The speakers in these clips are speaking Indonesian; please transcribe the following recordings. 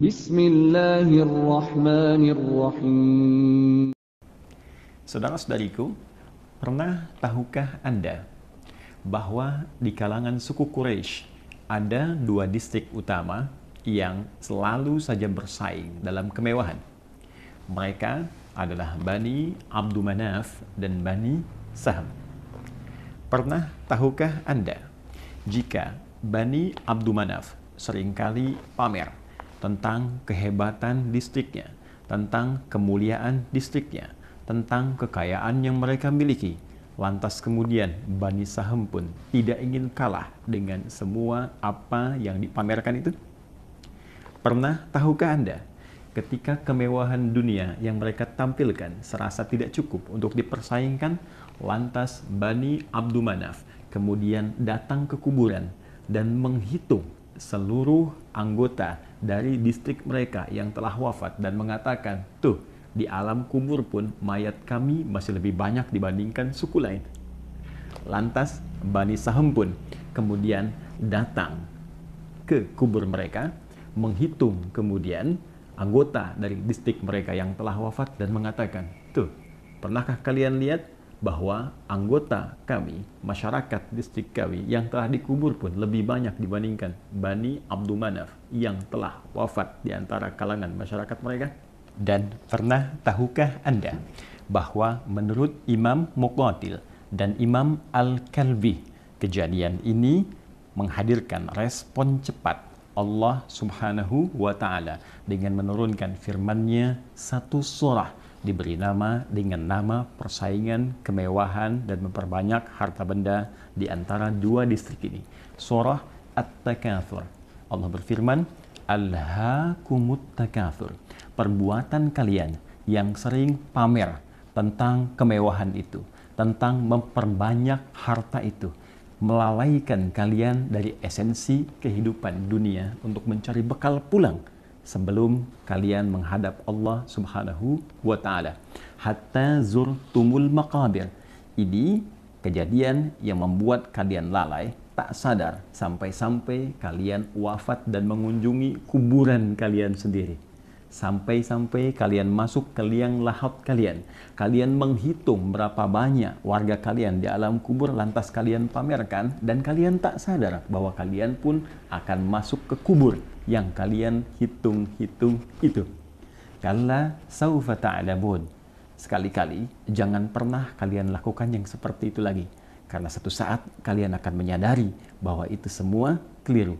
Bismillahirrahmanirrahim. Saudara-saudariku, pernah tahukah Anda bahwa di kalangan suku Quraisy ada dua distrik utama yang selalu saja bersaing dalam kemewahan? Mereka adalah Bani Abdu Manaf dan Bani Saham. Pernah tahukah Anda jika Bani Abdu Manaf seringkali pamer tentang kehebatan distriknya, tentang kemuliaan distriknya, tentang kekayaan yang mereka miliki. Lantas kemudian Bani Saham pun tidak ingin kalah dengan semua apa yang dipamerkan itu? Pernah tahukah Anda ketika kemewahan dunia yang mereka tampilkan serasa tidak cukup untuk dipersaingkan, lantas Bani Abdu Manaf kemudian datang ke kuburan dan menghitung seluruh anggota dari distrik mereka yang telah wafat dan mengatakan, tuh, di alam kubur pun mayat kami masih lebih banyak dibandingkan suku lain. Lantas Bani Saham pun kemudian datang ke kubur mereka, menghitung kemudian anggota dari distrik mereka yang telah wafat dan mengatakan, tuh, pernahkah kalian lihat bahwa anggota kami, masyarakat distrik kami yang telah dikubur pun lebih banyak dibandingkan Bani Abdu Manaf yang telah wafat di antara kalangan masyarakat mereka? Dan pernah tahukah Anda bahwa menurut Imam Muqatil dan Imam Al-Kalbi, kejadian ini menghadirkan respon cepat Allah Subhanahu wa Ta'ala dengan menurunkan firman-Nya satu surah diberi nama dengan nama persaingan, kemewahan, dan memperbanyak harta benda di antara dua distrik ini. Surah At-Takatsur. Allah berfirman, Alhaakumut takatsur. Perbuatan kalian yang sering pamer tentang kemewahan itu, tentang memperbanyak harta itu, melalaikan kalian dari esensi kehidupan dunia untuk mencari bekal pulang sebelum kalian menghadap Allah Subhanahu wa Ta'ala. Hatta zurtumul maqabir. Ini kejadian yang membuat kalian lalai, tak sadar, sampai-sampai kalian wafat dan mengunjungi kuburan kalian sendiri. Sampai-sampai kalian masuk ke liang lahat kalian. Kalian menghitung berapa banyak warga kalian di alam kubur, lantas kalian pamerkan, dan kalian tak sadar bahwa kalian pun akan masuk ke kubur yang kalian hitung-hitung itu. Kalla saufa ta'lamun. Sekali-kali jangan pernah kalian lakukan yang seperti itu lagi, karena satu saat kalian akan menyadari bahwa itu semua keliru.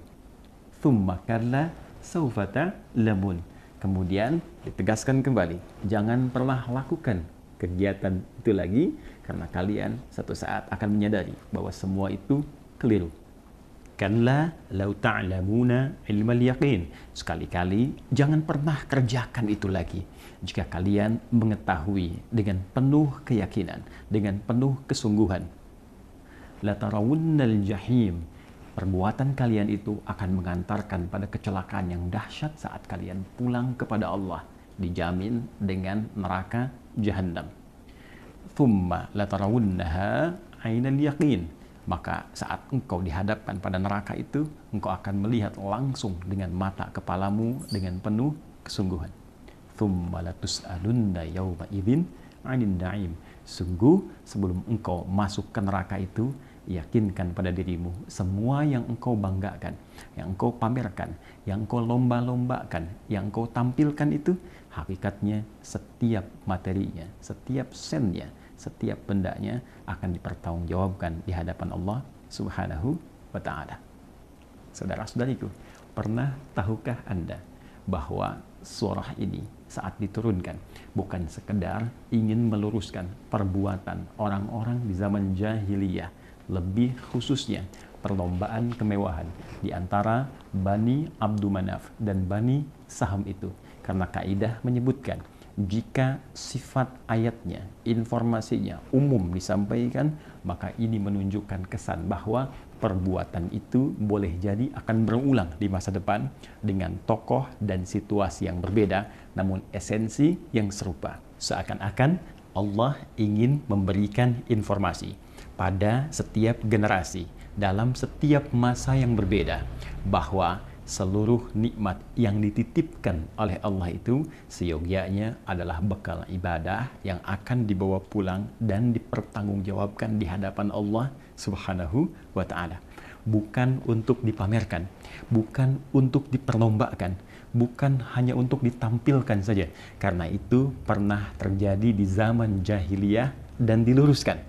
Thumma kalla saufa ta'lamun. Kemudian ditegaskan kembali, jangan pernah lakukan kegiatan itu lagi, karena kalian satu saat akan menyadari bahwa semua itu keliru. Kalla law ta'lamuna ilmal yaqin. Sekali-kali jangan pernah kerjakan itu lagi jika kalian mengetahui dengan penuh keyakinan, dengan penuh kesungguhan. La tarawunnal jahim. Perbuatan kalian itu akan mengantarkan pada kecelakaan yang dahsyat saat kalian pulang kepada Allah, dijamin dengan neraka Jahannam. Thumma latarawunnaha ainal yaqin. Maka saat engkau dihadapkan pada neraka itu, engkau akan melihat langsung dengan mata kepalamu dengan penuh kesungguhan. Thumma latus'alunna yawma idzin 'anil na'im. Sungguh sebelum engkau masuk ke neraka itu, yakinkan pada dirimu semua yang engkau banggakan, yang engkau pamerkan, yang engkau lomba-lombakan, yang engkau tampilkan itu, hakikatnya setiap materinya, setiap sennya, setiap bendanya akan dipertanggungjawabkan di hadapan Allah Subhanahu wa Ta'ala. Saudara-saudariku, pernah tahukah Anda bahwa surah ini saat diturunkan bukan sekedar ingin meluruskan perbuatan orang-orang di zaman jahiliyah, lebih khususnya perlombaan kemewahan di antara Bani Abdu Manaf dan Bani Saham itu, karena kaidah menyebutkan jika sifat ayatnya, informasinya umum disampaikan, maka ini menunjukkan kesan bahwa perbuatan itu boleh jadi akan berulang di masa depan dengan tokoh dan situasi yang berbeda, namun esensi yang serupa. Seakan-akan Allah ingin memberikan informasi pada setiap generasi dalam setiap masa yang berbeda bahwa seluruh nikmat yang dititipkan oleh Allah itu seyogyanya adalah bekal ibadah yang akan dibawa pulang dan dipertanggungjawabkan di hadapan Allah Subhanahu wa Ta'ala. Bukan untuk dipamerkan, bukan untuk diperlombakan, bukan hanya untuk ditampilkan saja. Karena itu pernah terjadi di zaman jahiliyah dan diluruskan.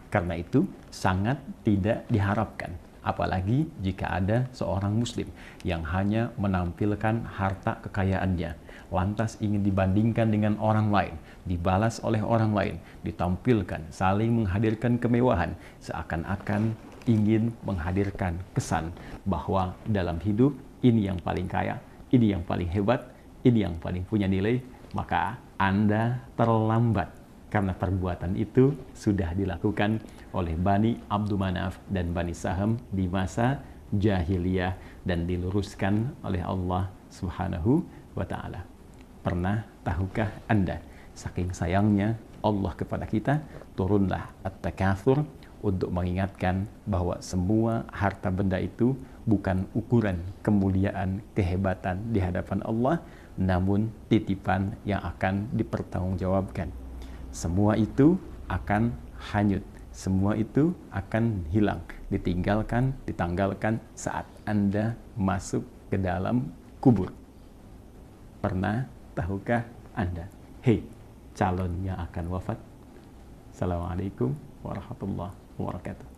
Karena itu sangat tidak diharapkan. Apalagi jika ada seorang muslim yang hanya menampilkan harta kekayaannya, lantas ingin dibandingkan dengan orang lain, dibalas oleh orang lain, ditampilkan, saling menghadirkan kemewahan, seakan-akan ingin menghadirkan kesan bahwa dalam hidup ini yang paling kaya, ini yang paling hebat, ini yang paling punya nilai, maka Anda terlambat. Karena perbuatan itu sudah dilakukan oleh Bani Abdul Manaf dan Bani Saham di masa jahiliyah dan diluruskan oleh Allah Subhanahu wa Ta'ala. Pernah tahukah Anda, saking sayangnya Allah kepada kita, turunlah At-Takatsur untuk mengingatkan bahwa semua harta benda itu bukan ukuran kemuliaan, kehebatan di hadapan Allah, namun titipan yang akan dipertanggungjawabkan. Semua itu akan hanyut, semua itu akan hilang, ditinggalkan, ditanggalkan saat Anda masuk ke dalam kubur. Pernah tahukah Anda? Hei, calon yang akan wafat. Assalamualaikum warahmatullahi wabarakatuh.